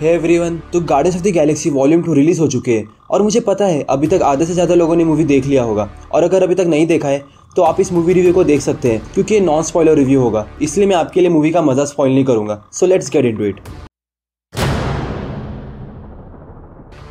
Hey everyone, तो guardians of the Galaxy volume 2 release हो चुके हैं और मुझे पता है अभी तक आधे से ज़्यादा लोगों ने मूवी देख लिया होगा। और अगर अभी तक नहीं देखा है तो आप इस मूवी रिव्यू को देख सकते हैं क्योंकि ये नॉन स्पॉइलर रिव्यू होगा, इसलिए मैं आपके लिए मूवी का मज़ा स्पॉइल नहीं करूँगा। So let's get into it.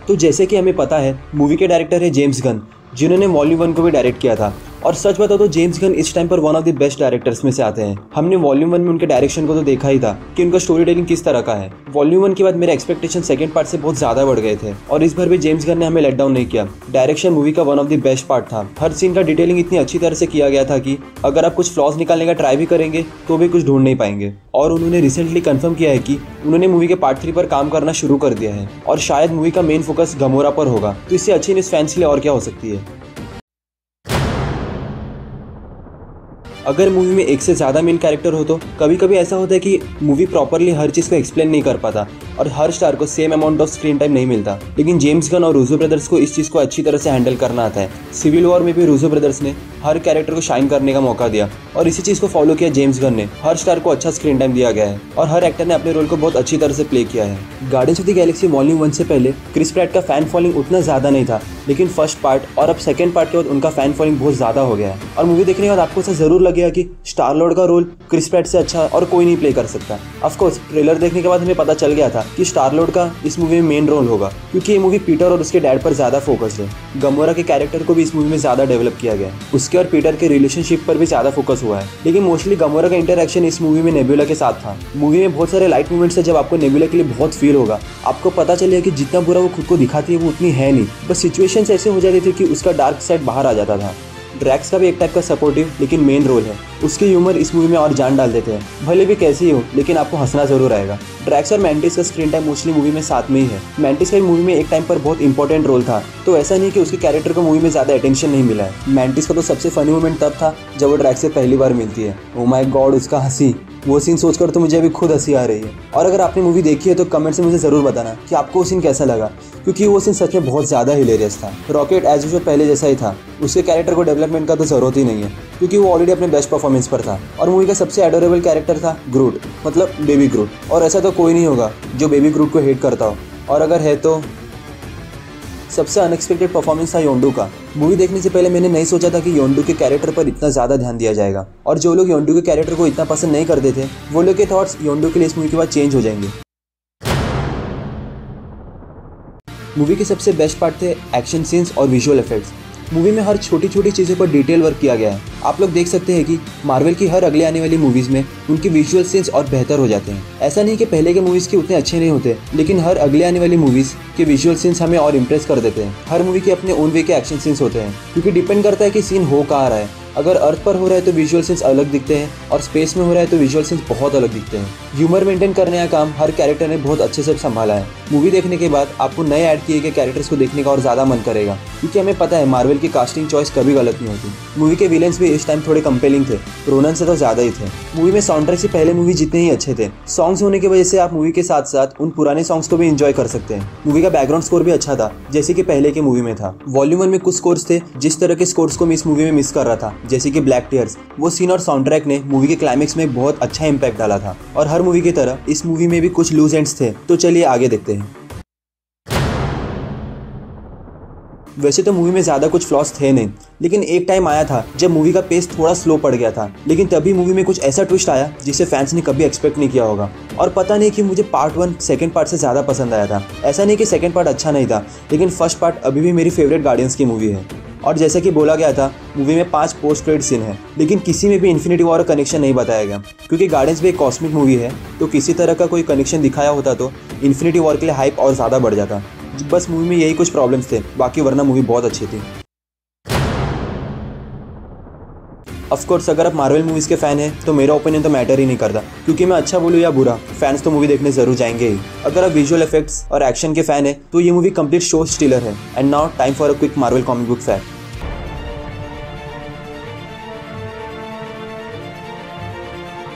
तो जैसे कि हमें पता है मूवी के डायरेक्टर है जेम्स गन, जिन्होंने वॉल्यूम 1 को भी डायरेक्ट किया था। और सच बताओ तो जेम्स गन इस टाइम पर one of the best directors में से आते हैं। हमने वॉल्यूम 1 में उनके डायरेक्शन को तो देखा ही था कि उनका स्टोरी टेलिंग किस तरह का है। वॉल्यूम 1 के बाद मेरे एक्सपेक्टेशन सेकंड पार्ट से बहुत ज़्यादा बढ़ गए थे और इस बार भी जेम्स गन ने हमें लेट डाउन नहीं किया। डायरेक्शन मूवी का one of the best part था। हर सीन का डिटेलिंग इतनी अच्छी तरह से किया गया था कि अगर आप कुछ फ्लॉज निकालने का ट्राई भी करेंगे तो भी कुछ ढूंढ नहीं पाएंगे। और उन्होंने रिसेंटली कंफर्म किया है कि उन्होंने मूवी के पार्ट 3 पर काम करना शुरू कर दिया है और शायद मूवी का मेन फोकस गमोरा पर होगा। तो इससे अच्छी न्यूज़ फैंस के लिए और क्या हो सकती है। अगर मूवी में एक से ज़्यादा मेन कैरेक्टर हो तो कभी कभी ऐसा होता है कि मूवी प्रॉपरली हर चीज़ को एक्सप्लेन नहीं कर पाता और हर स्टार को same amount of screen time नहीं मिलता। लेकिन जेम्स गन और रूसो ब्रदर्स को इस चीज़ को अच्छी तरह से हैंडल करना आता है। सिविल वॉर में भी रूसो ब्रदर्स ने हर कैरेक्टर को शाइन करने का मौका दिया और इसी चीज़ को फॉलो किया जेम्स गन ने। हर स्टार को अच्छा स्क्रीन टाइम दिया गया है और हर एक्टर ने अपने रोल को बहुत अच्छी तरह से प्ले किया है। Guardians of the Galaxy volume 1 से पहले क्रिस प्रैट का फैन फॉलोइंग उतना ज़्यादा नहीं था, लेकिन फर्स्ट पार्ट और अब सेकंड पार्ट के बाद उनका फैन फॉलोइंग बहुत ज़्यादा हो गया है। और मूवी देखने के बाद आपको ऐसा ज़रूर लगेगा कि स्टार लॉर्ड का रोल क्रिस प्रैट से अच्छा और कोई नहीं प्ले कर सकता। ऑफ कोर्स ट्रेलर देखने के बाद हमें पता चल गया था कि स्टार लॉर्ड का इस मूवी में मेन रोल होगा क्योंकि ये मूवी पीटर और उसके डैड पर ज़्यादा फोकस्ड है। गमोरा के कैरेक्टर को भी इस मूवी में ज़्यादा डेवलप किया गया है, उसके और पीटर के रिलेशनशिप पर भी ज़्यादा फोकस हुआ है। लेकिन मोस्टली गमोरा का इंटरैक्शन इस मूवी में नेबुला के साथ था। मूवी में बहुत सारे लाइट मूवमेंट्स है जब आपको नेबुला के लिए बहुत फील होगा। आपको पता चलेगा कि जितना बुरा वो खुद को दिखाती है वो उतनी है नहीं, बस सिचुएशंस ऐसे हो जाती थी कि उसका डार्क साइड बाहर आ जाता था। ड्रैक्स का भी एक टाइप का सपोर्टिव लेकिन मेन रोल है। उसके ह्यूमर इस मूवी में और जान डाल देते हैं, भले भी कैसी ही हो लेकिन आपको हंसना जरूर आएगा। ड्रैक्स और मैंटिस का स्क्रीन टाइम मोस्टली मूवी में साथ में ही है। मैंटिस का मूवी में एक टाइम पर बहुत इंपॉर्टेंट रोल था, तो ऐसा नहीं कि उसके कैरेक्टर को मूवी में ज़्यादा अटेंशन नहीं मिला है। मैंटिस का तो सबसे फनी मोमेंट तब था जब वो ड्रैक्स से पहली बार मिलती है। ओ माय गॉड, उसका हंसी, वो सीन सोचकर तो मुझे अभी खुद हंसी आ रही है। और अगर आपने मूवी देखी है तो कमेंट से मुझे ज़रूर बताना कि आपको वो सीन कैसा लगा, क्योंकि वो सीन सच में बहुत ज़्यादा हिलेरियस था। रॉकेट एज यूजुअल पहले जैसा ही था, उसके कैरेक्टर को डेवलपमेंट का तो ज़रूरत ही नहीं है क्योंकि वो ऑलरेडी अपने बेस्ट परफॉर्मेंस पर था। और मूवी का सबसे एडोरेबल कैरेक्टर था ग्रूट, मतलब बेबी ग्रूट। और ऐसा तो कोई नहीं होगा जो बेबी ग्रूट को हेट करता हो, और अगर है तो सबसे अनएक्सपेक्टेड परफॉर्मेंस था योंडू का। मूवी देखने से पहले मैंने नहीं सोचा था कि योंडू के कैरेक्टर पर इतना ज़्यादा ध्यान दिया जाएगा, और जो लोग योंडू के कैरेक्टर को इतना पसंद नहीं करते थे वो लोग के थॉट्स योंडू के लिए इस मूवी के बाद चेंज हो जाएंगे। मूवी के सबसे बेस्ट पार्ट थे एक्शन सीन्स और विजुअल इफेक्ट्स। मूवी में हर छोटी छोटी चीज़ों पर डिटेल वर्क किया गया है। आप लोग देख सकते हैं कि मार्वल की हर अगले आने वाली मूवीज़ में उनके विजुअल सीन्स और बेहतर हो जाते हैं। ऐसा नहीं कि पहले के मूवीज़ के उतने अच्छे नहीं होते, लेकिन हर अगले आने वाली मूवीज़ के विजुअल सीन्स हमें और इम्प्रेस कर देते हैं। हर मूवी के अपने ओन वे के एक्शन सीन्स होते हैं, क्योंकि डिपेंड करता है कि सीन हो कहाँ रहा है। अगर अर्थ पर हो रहा है तो विजुअल सीन्स अलग दिखते हैं और स्पेस में हो रहा है तो विजुअल सीन्स बहुत अलग दिखते हैं। ह्यूमर मेंटेन करने का काम हर कैरेक्टर ने बहुत अच्छे से संभाला है। मूवी देखने के बाद आपको नए ऐड किए गए कैरेक्टर्स को देखने का और ज़्यादा मन करेगा, क्योंकि हमें पता है मार्वल की कास्टिंग चॉइस कभी गलत नहीं होती। मूवी के विलेंस भी इस टाइम थोड़े कंपेलिंग थे, रोनन से तो ज़्यादा ही थे। मूवी में साउंड ट्रैक से पहले मूवी जितने ही अच्छे थे। सॉन्ग्स होने की वजह से आप मूवी के साथ साथ उन पुराने सॉन्ग्स को भी एंजॉय कर सकते हैं। मूवी का बैकग्राउंड स्कोर भी अच्छा था, जैसे कि पहले के मूवी में था। वॉल्यूम 1 में कुछ स्कोर्स थे जिस तरह के स्कोर्स को मैं इस मूवी में मिस कर रहा था, जैसे कि ब्लैक टीयर्स। वो सीन और साउंड ट्रैक ने मूवी के क्लाइमेक्स में बहुत अच्छा इंपैक्ट डाला था। और हर मूवी की तरह इस मूवी में भी कुछ लूज एंड्स थे, तो चलिए आगे देखते हैं। वैसे तो मूवी में ज़्यादा कुछ फ्लॉस थे नहीं, लेकिन एक टाइम आया था जब मूवी का पेस थोड़ा स्लो पड़ गया था, लेकिन तभी मूवी में कुछ ऐसा ट्विस्ट आया जिसे फैंस ने कभी एक्सपेक्ट नहीं किया होगा। और पता नहीं कि मुझे पार्ट 1 सेकंड पार्ट से ज़्यादा पसंद आया था। ऐसा नहीं कि सेकंड पार्ट अच्छा नहीं था, लेकिन फर्स्ट पार्ट अभी भी मेरी फेवरेट गार्डियंस की मूवी है। और जैसा कि बोला गया था, मूवी में 5 पोस्ट क्रेडिट सीन है, लेकिन किसी में भी इन्फिनिटी वॉर का कनेक्शन नहीं बताया गया, क्योंकि गार्डियंस भी एक कॉस्मिक मूवी है, तो किसी तरह का कोई कनेक्शन दिखाया होता तो इन्फिनिटी वॉर के लिए हाइप और ज़्यादा बढ़ जाता। बस मूवी में यही कुछ प्रॉब्लम्स थे, बाकी वरना मूवी बहुत अच्छी थी। ऑफ कोर्स अगर आप मार्वल मूवीज़ के फ़ैन हैं तो मेरा ओपिनियन तो मैटर ही नहीं करता, क्योंकि मैं अच्छा बोलूँ या बुरा, फैंस तो मूवी देखने ज़रूर जाएंगे ही। अगर आप विजुअल इफेक्ट्स और एक्शन के फ़ैन हैं तो ये मूवी कंप्लीट शो स्टीलर है। And now time for a quick Marvel comic book fact.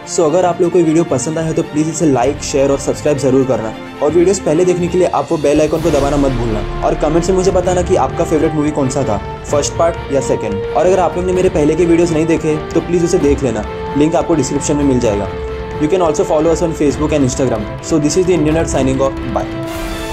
So अगर आप लोगों को वीडियो पसंद आया है तो प्लीज़ इसे लाइक, शेयर और सब्सक्राइब जरूर करना। और वीडियोस पहले देखने के लिए आप वो बेल आइकन को दबाना मत भूलना। और कमेंट से मुझे बताना कि आपका फेवरेट मूवी कौन सा था, फर्स्ट पार्ट या सेकंड। और अगर आप लोगों ने मेरे पहले के वीडियोस नहीं देखे तो प्लीज़ उसे देख लेना, लिंक आपको डिस्क्रिप्शन में मिल जाएगा। You can also follow us on Facebook and Instagram. So this is the Indian Nerd signing off. Bye.